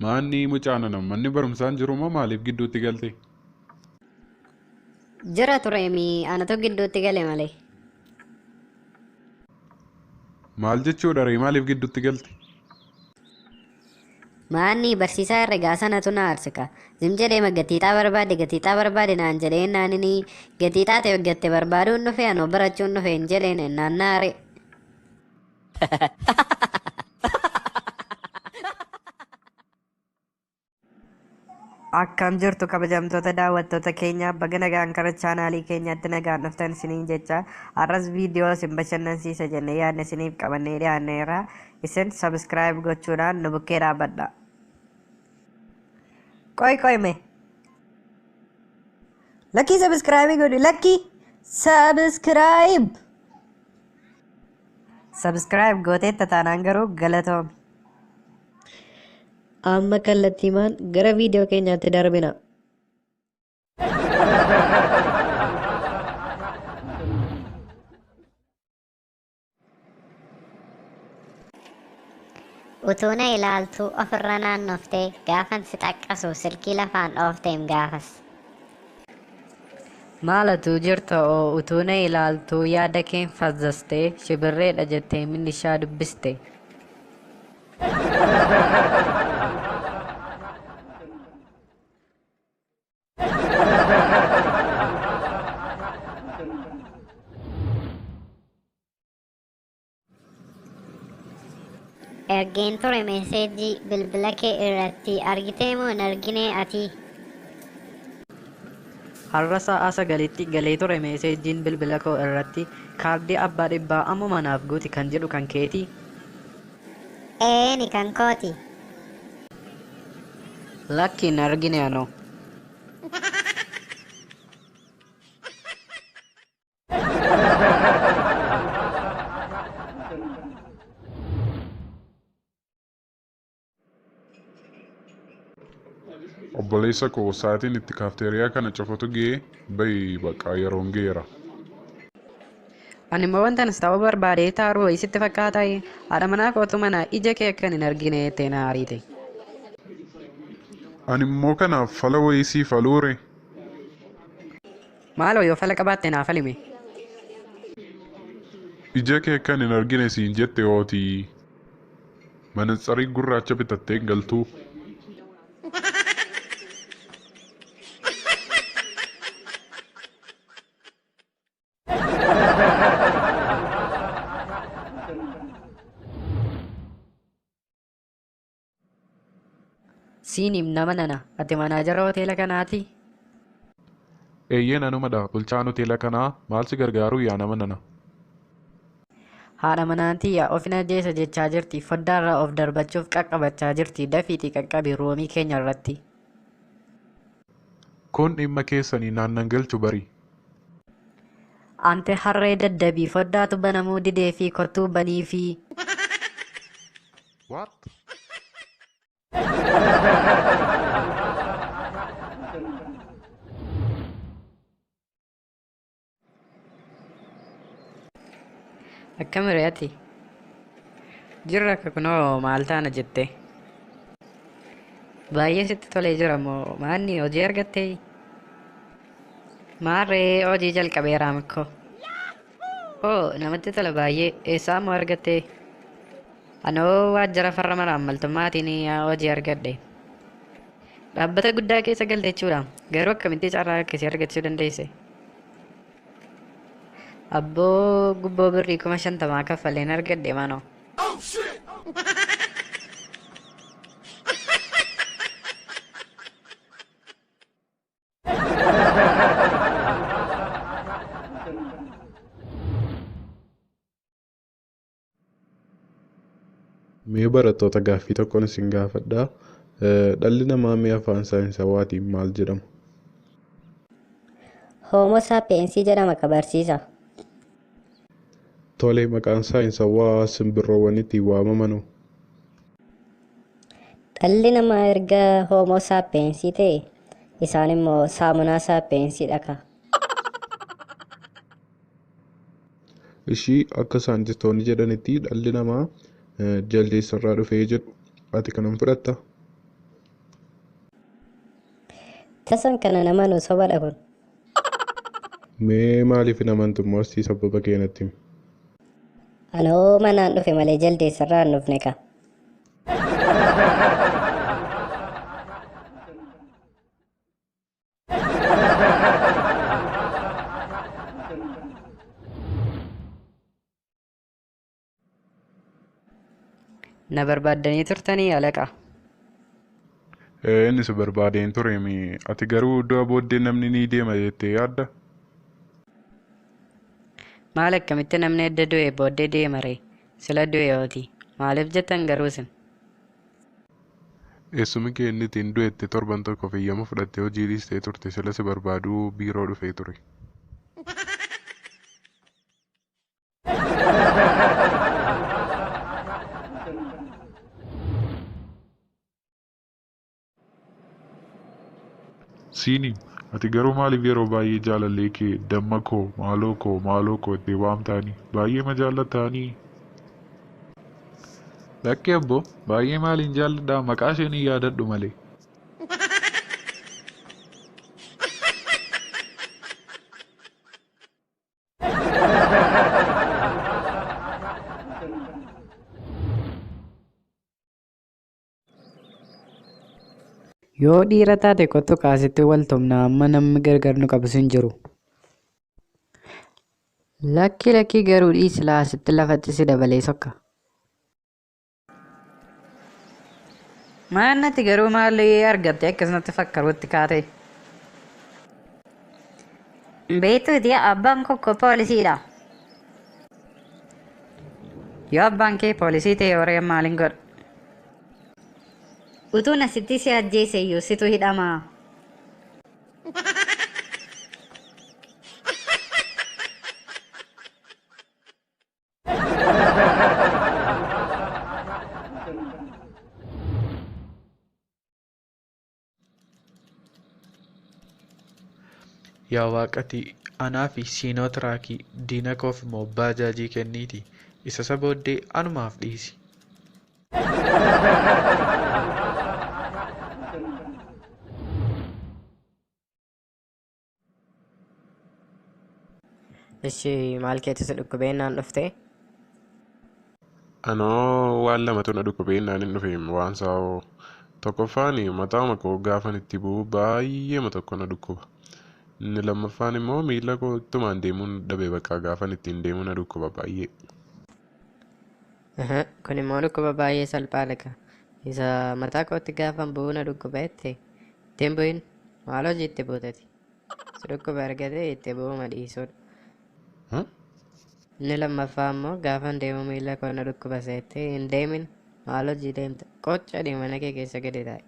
Maanni mucaanana manni barumsaan jiru moo maaliif gidduutti galte? Jira tureemi anatu gidduutti gale malee. Maal jechuudha ree maaliif gidduutti galte? Maanni barsiisaa herregaa sanatu na aarsika. Zim jedhee gatiixaa barbaade naan jedhee naanini gatiixaa ta'e gatte barbaaduun dhufe anoo barachuun dhufe hin jedheen naannaare. Akkam jirtu kabajamtoota daawwattoota keenya baga nagaan karaa chaanaalii keenyaatti nagaan dhuftan isiniin jecha har'as viidiyoo isin bashannansiisa jennee yaadne isiniif qabannee dhiyaanneerra isin sabskiraayib gochuudhaan nu bukkee dhaabbadha. Qoy mee lakkii sabskiraayibii godhi lakkii sabskiraayib gooteetta taanaan garuu galatoomi. Amma kallattiimaan gara viidiyoo keenyaatti darbina. Utuu na ilaaltuu ofirra naannoftee gaafan si xaqqasu silkii lafaan dhoofteem gaafas. Maalatu jirta oo utuu na ilaaltuu yaada keen fazzastee shibirreedha jettee minnishaa dubbiste. Ergeen ture meeseejii bilbila kee irratti argitee moo hin argine ati? Har'a sa'a 9tti galee ture meeseejiin bilbila koo irratti kaardii abbaa dhibbaa ammuma naaf guuti kan jedhu kan keeti. Ni kan kooti. Lakki hin argine anoo. Obboleessa koo sa'aatiin itti kaafteeriyaa kana cufatu ga'ee bayi bakka yeroon geera. Ani immoo wantan ta'uu barbaade taaruu isitti fakkaataa haadha manaa kootu mana ija kee akkan hin argine jettee na ariite. Ani immoo kanaaf fala wayisii faluure. Maaloo yoo fala qabaatte naaf falime. Ija kee akkan hin argine siin jette hooti. Manatsarii gurraacha bitattee galtuu. Siinim nama nana ati manaajara hoteela kanaati. Eeyyeen anumadha bulchaan hoteela kanaa maal si gargaaru yaa nama nana. Haadha manaantii yaa ofina jeessa jechaa jirti foddaarraa of darbachuuf qaqqabachaa jirti dafiitii qaqqabi roomii keenya irratti. Kun dhimma keessanii naannan galchu bari. Ante harree daddabii foddaatu banamuu didee fi kottuu banii fi. What? Akkam re'ati jirra akka kunoo maal taana jette. Baay'ee sitti tolee jira moo maanni hojii argattee? Maarree hojii jalqabeeraa mikkoo. Oo namatti tola baay'ee eessaa moo argattee? Anoo waajjira farra malaammaltummaatiin hojii argadhe. Dhaabbata guddaa keessa galte jechuudha. Garuu akkamitti carraa akkasii argachuu dandeesse? Abboo gubboo birrii 50,000 kaffaleen argadhe manoo. Mee barattoota gaaffii tokkoon isin gaafadhaa. Dhalli namaa mee afaan saayinsawaatiin maal jedhama? Homo sapiensii jedhama ka barsiisa. Tole maqaan saayinsawaa simbirroowwanitti waamamanu. Dhalli namaa erga homo sapiensii ta'e isaan immoo saamunaa sapiensii dhaka. Ishii akka saayintistoonni jedhanitti dhalli namaa jaldeessarraa dhufee jedhu ati kanan fudhatta? Tasan kana namaan osoo badha kun. Mee maaliif hin amantummoo asii sababa keenatti himi? Anoo manaan dhufe malee jaldeessarraa hin dhufne ka. Na barbaaddanii turtanii alaqa. Inni si barbaadeen ture ati garuu du'a booddee namni ni deema jettee yaadda? Maal akkamitti namni edda du'e booddee deema ree? Sila du'e yooti. Maaliif jettan garuu isin? Eessumi kee inni ittiin du'etti torban tokko fiyyama fudhattee hojii dhiistee turte sila si barbaaduu biiroo dhufee ture. Siini, ati garuu maaliif yeroo baay'ee jaalallee kee damma koo maaloo koo itti waamtaani baay'ee ma jaallataanii? Lakkee abbo baay'ee maaliin jaalladhaa maqaa isheen hin yaadadhu malee. Yoo dhiira taate kottu kaasitti wal tumna amma namni gargar nu qabu hin jiru. Lakki garuu dhiisi laasitti lafatti si dabalee sokka. Maannatti garuu maalii argatte akkasumatti fakkaruutti kaate? Beektuuti abbaan kokko poolisiidha. Yoo abbaan kee poolisii ta'e horee maaliin godha? Utuun asitti si ajjeese iyyuu situ hidhamaa. Yaa waaqati anaa fi siinootiraakii diina koof immoo baajaajii kenniiti isa booddee anumaaf dhiisi. Ishee maal keetti dhukkubeen naan dhufte? Anoo waan lamatu na dhukkubeen naan hin dhufe waan saawoo tokkoffaan mataama koo gaafan itti bu'u baay'eema tokko na dhukkuba. Inni lammaffaan immoo miila koo ittumaan deemuun dhabee bakka gaafan ittiin deemu na dhukkuba baay'ee. Kun immoo dhukkuba baay'ee salphaadha. Isa mataa kootti gaafan bu'u na dhukkuba jette ittiin bu'in maal hojii itti buutati? Si dhukkuba argate itti bu'uma dhiisuudha. Inni lammaffaa immoo gaafan deemu miila koo na dhukkuba seettee hin deemin maal hojii deemta? Qocha mana kee keessa gadi taa'e.